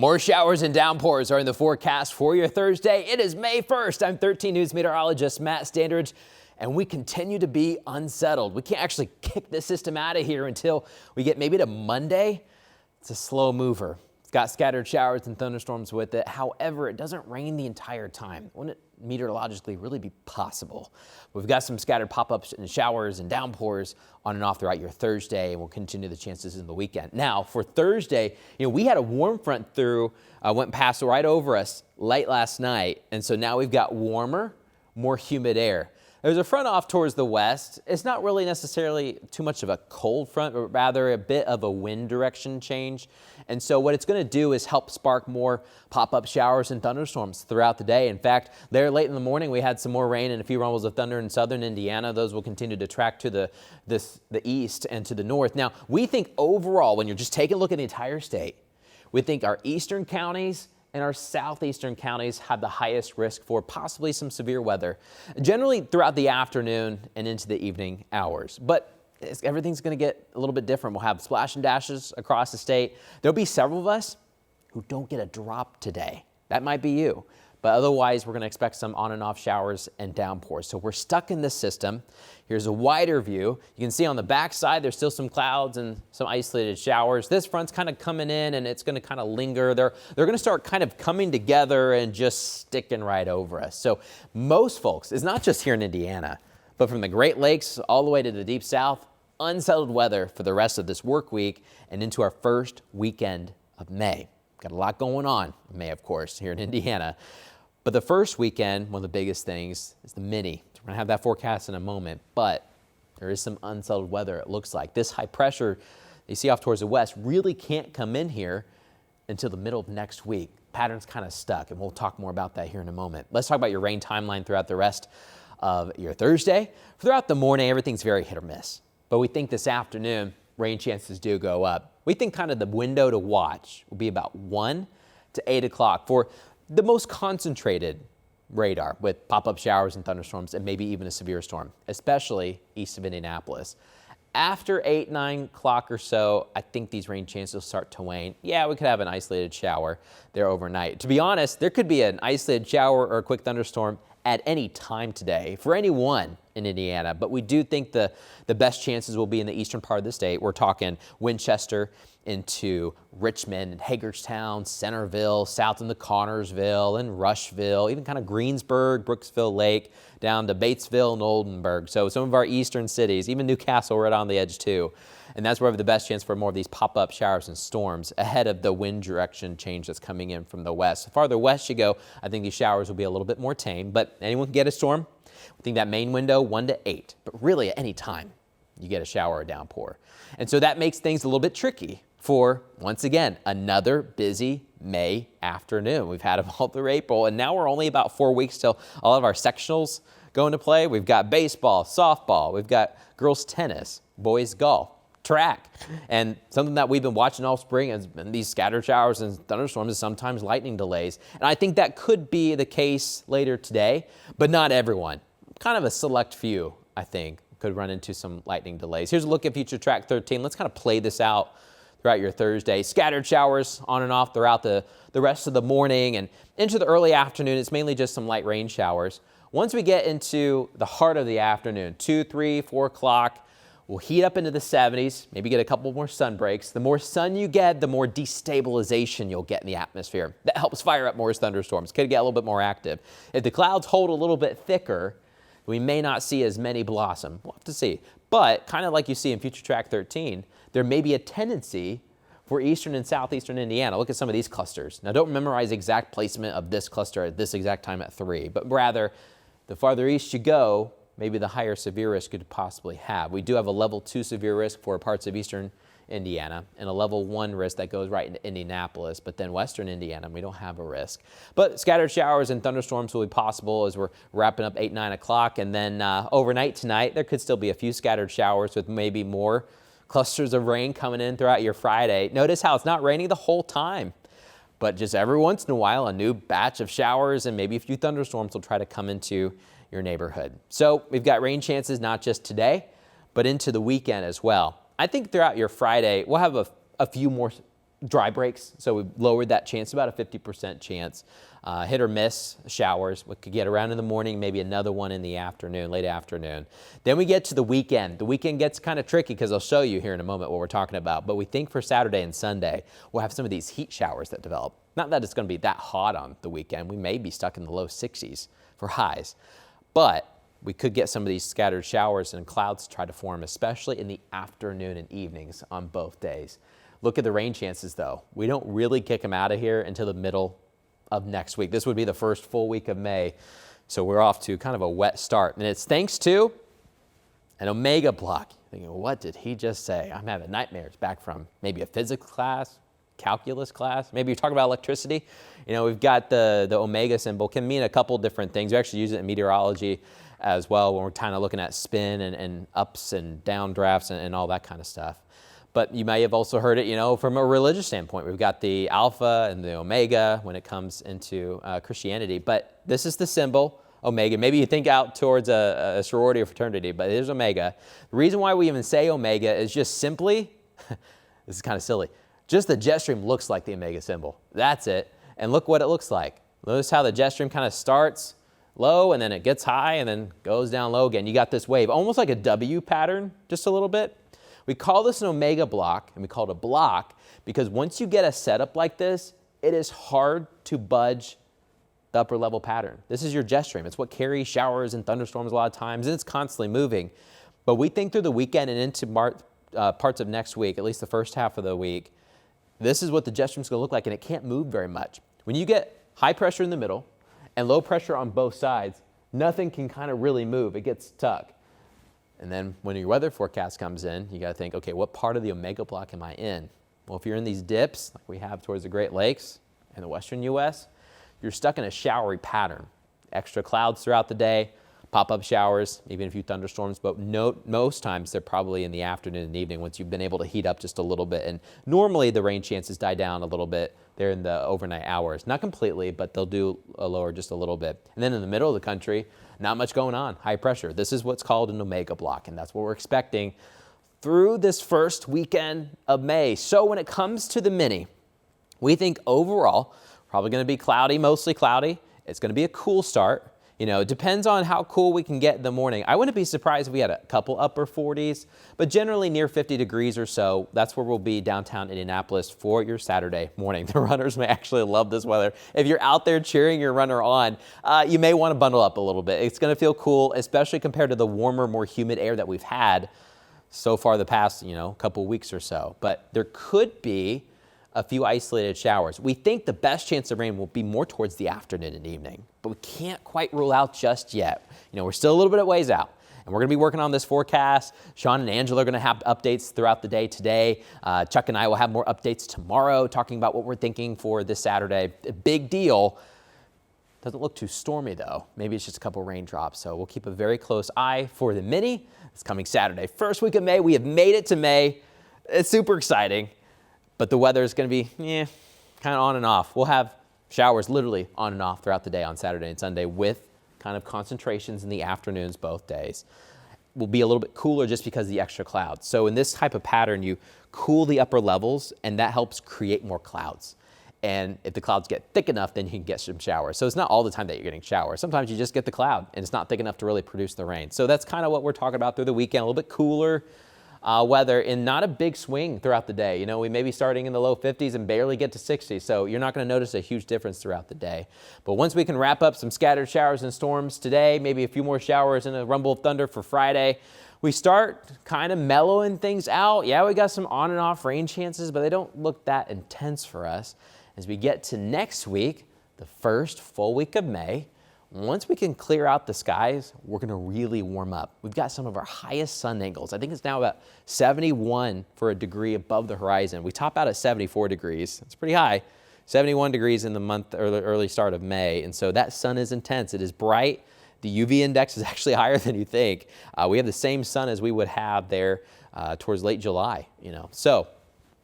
More showers and downpours are in the forecast for your Thursday. It is May 1st. I'm 13 News meteorologist Matt Standridge, and we continue to be unsettled. We can't actually kick this system out of here until we get maybe to Monday. It's a slow mover. It's got scattered showers and thunderstorms with it. However, it doesn't rain the entire time. Wouldn't it meteorologically really be possible? We've got some scattered pop-ups and showers and downpours on and off throughout your Thursday, and we'll continue the chances in the weekend. Now, for Thursday, we had a warm front went past right over us late last night, and so now we've got warmer, more humid air. There's a front off towards the west. It's not really necessarily too much of a cold front, but rather a bit of a wind direction change. And so what it's going to do is help spark more pop-up showers and thunderstorms throughout the day. In fact, there late in the morning, we had some more rain and a few rumbles of thunder in southern Indiana. Those will continue to track to the east and to the north. Now, we think overall, when you're just taking a look at the entire state, we think our eastern counties and our southeastern counties have the highest risk for possibly some severe weather, generally throughout the afternoon and into the evening hours. But everything's going to get a little bit different. We'll have splash and dashes across the state. There'll be several of us who don't get a drop today. That might be you. But otherwise, we're going to expect some on and off showers and downpours. So we're stuck in this system. Here's a wider view. You can see on the back side, there's still some clouds and some isolated showers. This front's kind of coming in and it's going to kind of linger. They're going to start kind of coming together and just sticking right over us. So most folks, it's not just here in Indiana, but from the Great Lakes all the way to the deep south, unsettled weather for the rest of this work week and into our first weekend of May. Got a lot going on in May, of course, here in Indiana. But the first weekend, one of the biggest things is the mini. We're going to have that forecast in a moment, but there is some unsettled weather, it looks like. This high pressure you see off towards the west really can't come in here until the middle of next week. Pattern's kind of stuck, and we'll talk more about that here in a moment. Let's talk about your rain timeline throughout the rest of your Thursday. Throughout the morning, everything's very hit or miss. But we think this afternoon, rain chances do go up. We think kind of the window to watch will be about 1 to 8 o'clock for the most concentrated radar with pop-up showers and thunderstorms and maybe even a severe storm, especially east of Indianapolis. After 8, 9 o'clock or so, I think these rain chances will start to wane. Yeah, we could have an isolated shower there overnight. To be honest, there could be an isolated shower or a quick thunderstorm at any time today for anyone in Indiana, but we do think the best chances will be in the eastern part of the state. We're talking Winchester into Richmond and Hagerstown, Centerville, south into Connorsville and Rushville, even kind of Greensburg, Brooksville Lake, down to Batesville and Oldenburg. So some of our eastern cities, even Newcastle, right on the edge too. And that's where we have the best chance for more of these pop-up showers and storms ahead of the wind direction change that's coming in from the west. The farther west you go, I think these showers will be a little bit more tame, but anyone can get a storm. I think that main window, 1 to 8, but really at any time you get a shower or downpour. And so that makes things a little bit tricky for, once again, another busy May afternoon. We've had them all through April, and now we're only about 4 weeks till all of our sectionals go into play. We've got baseball, softball, we've got girls tennis, boys golf, track, and something that we've been watching all spring has been these scattered showers and thunderstorms and sometimes lightning delays. And I think that could be the case later today, but not everyone. Kind of a select few, I think, could run into some lightning delays. Here's a look at Future Track 13. Let's kind of play this out throughout your Thursday. Scattered showers on and off throughout the rest of the morning and into the early afternoon. It's mainly just some light rain showers. Once we get into the heart of the afternoon, 2, 3, 4 o'clock, we'll heat up into the 70s, maybe get a couple more sun breaks. The more sun you get, the more destabilization you'll get in the atmosphere. That helps fire up more thunderstorms. Could get a little bit more active. If the clouds hold a little bit thicker, we may not see as many blossom. We'll have to see. But kind of like you see in Future Track 13, there may be a tendency for eastern and southeastern Indiana. Look at some of these clusters. Now, don't memorize exact placement of this cluster at this exact time at 3, but rather the farther east you go, maybe the higher severe risk you could possibly have. We do have a level 2 severe risk for parts of eastern Indiana and a level 1 risk that goes right into Indianapolis, but then western Indiana, we don't have a risk. But scattered showers and thunderstorms will be possible as we're wrapping up 8, 9 o'clock. And then overnight tonight, there could still be a few scattered showers with maybe more clusters of rain coming in throughout your Friday. Notice how it's not raining the whole time, but just every once in a while, a new batch of showers and maybe a few thunderstorms will try to come into your neighborhood. So we've got rain chances not just today, but into the weekend as well. I think throughout your Friday, we'll have a few more dry breaks, so we lowered that chance, about a 50% chance. Hit or miss showers. We could get around in the morning, maybe another one in the afternoon, late afternoon. Then we get to the weekend. The weekend gets kind of tricky because I'll show you here in a moment what we're talking about. But we think for Saturday and Sunday, we'll have some of these heat showers that develop. Not that it's going to be that hot on the weekend. We may be stuck in the low 60s for highs. But we could get some of these scattered showers and clouds try to form, especially in the afternoon and evenings on both days. Look at the rain chances, though. We don't really kick them out of here until the middle of next week. This would be the first full week of May, so we're off to kind of a wet start. And it's thanks to an omega block. You're thinking, what did he just say? I'm having nightmares back from maybe a physics class, calculus class. Maybe you're talking about electricity. You know, we've got the omega symbol. Can mean a couple different things. We actually use it in meteorology as well when we're kind of looking at spin and ups and down drafts and all that kind of stuff. But you may have also heard it, you know, from a religious standpoint. We've got the alpha and the omega when it comes into Christianity. But this is the symbol, omega. Maybe you think out towards a sorority or fraternity, but it is omega. The reason why we even say omega is just simply, this is kind of silly, just the jet stream looks like the omega symbol. That's it. And look what it looks like. Notice how the jet stream kind of starts low and then it gets high and then goes down low again. You got this wave, almost like a W pattern, just a little bit. We call this an omega block, and we call it a block because once you get a setup like this, it is hard to budge the upper level pattern. This is your jet stream. It's what carries showers and thunderstorms a lot of times, and it's constantly moving. But we think through the weekend and into parts of next week, at least the first half of the week, this is what the jet stream is going to look like, and it can't move very much. When you get high pressure in the middle and low pressure on both sides, nothing can kind of really move. It gets stuck. And then when your weather forecast comes in, you got to think, okay, what part of the omega block am I in? Well, if you're in these dips, like we have towards the Great Lakes and the western U.S., you're stuck in a showery pattern. Extra clouds throughout the day, pop-up showers, even a few thunderstorms, but most times they're probably in the afternoon and evening once you've been able to heat up just a little bit. And normally the rain chances die down a little bit there in the overnight hours. Not completely, but they'll do lower just a little bit. And then in the middle of the country, not much going on, high pressure. This is what's called an omega block, and that's what we're expecting through this first weekend of May. So when it comes to the mini, we think overall, probably going to be cloudy, mostly cloudy. It's going to be a cool start. You know, it depends on how cool we can get in the morning. I wouldn't be surprised if we had a couple upper 40s, but generally near 50 degrees or so. That's where we'll be downtown Indianapolis for your Saturday morning. The runners may actually love this weather. If you're out there cheering your runner on, you may want to bundle up a little bit. It's going to feel cool, especially compared to the warmer, more humid air that we've had so far the past, couple weeks or so. But there could be a few isolated showers. We think the best chance of rain will be more towards the afternoon and evening, but we can't quite rule out just yet. We're still a little bit of ways out, and we're going to be working on this forecast. Sean and Angela are going to have updates throughout the day today. Chuck and I will have more updates tomorrow, talking about what we're thinking for this Saturday. A big deal. Doesn't look too stormy, though. Maybe it's just a couple raindrops, so we'll keep a very close eye for the mini. It's coming Saturday, first week of May. We have made it to May. It's super exciting. But the weather is going to be kind of on and off. We'll have showers literally on and off throughout the day on Saturday and Sunday with kind of concentrations in the afternoons both days. Will be a little bit cooler just because of the extra clouds. So in this type of pattern, you cool the upper levels, and that helps create more clouds. And if the clouds get thick enough, then you can get some showers. So it's not all the time that you're getting showers. Sometimes you just get the cloud, and it's not thick enough to really produce the rain. So that's kind of what we're talking about through the weekend, a little bit cooler weather and not a big swing throughout the day. We may be starting in the low 50s and barely get to 60, so you're not going to notice a huge difference throughout the day. But once we can wrap up some scattered showers and storms today, maybe a few more showers and a rumble of thunder for Friday, we start kind of mellowing things out. Yeah, we got some on and off rain chances, but they don't look that intense for us. As we get to next week, the first full week of May, once we can clear out the skies, we're going to really warm up. We've got some of our highest sun angles. I think it's now about 71 for a degree above the horizon. We top out at 74 degrees. It's pretty high. 71 degrees in the month or the early start of May. And so that sun is intense. It is bright. The UV index is actually higher than you think. We have the same sun as we would have there towards late July, So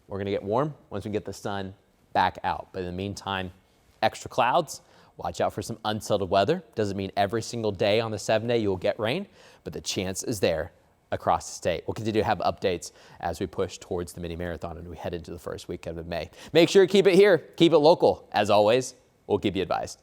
we're going to get warm once we get the sun back out. But in the meantime, extra clouds. Watch out for some unsettled weather. Doesn't mean every single day on the 7-day you will get rain, but the chance is there. across the state. We'll continue to have updates as we push towards the mini marathon and we head into the first weekend of May. Make sure you keep it here, keep it local. As always, we'll keep you advised.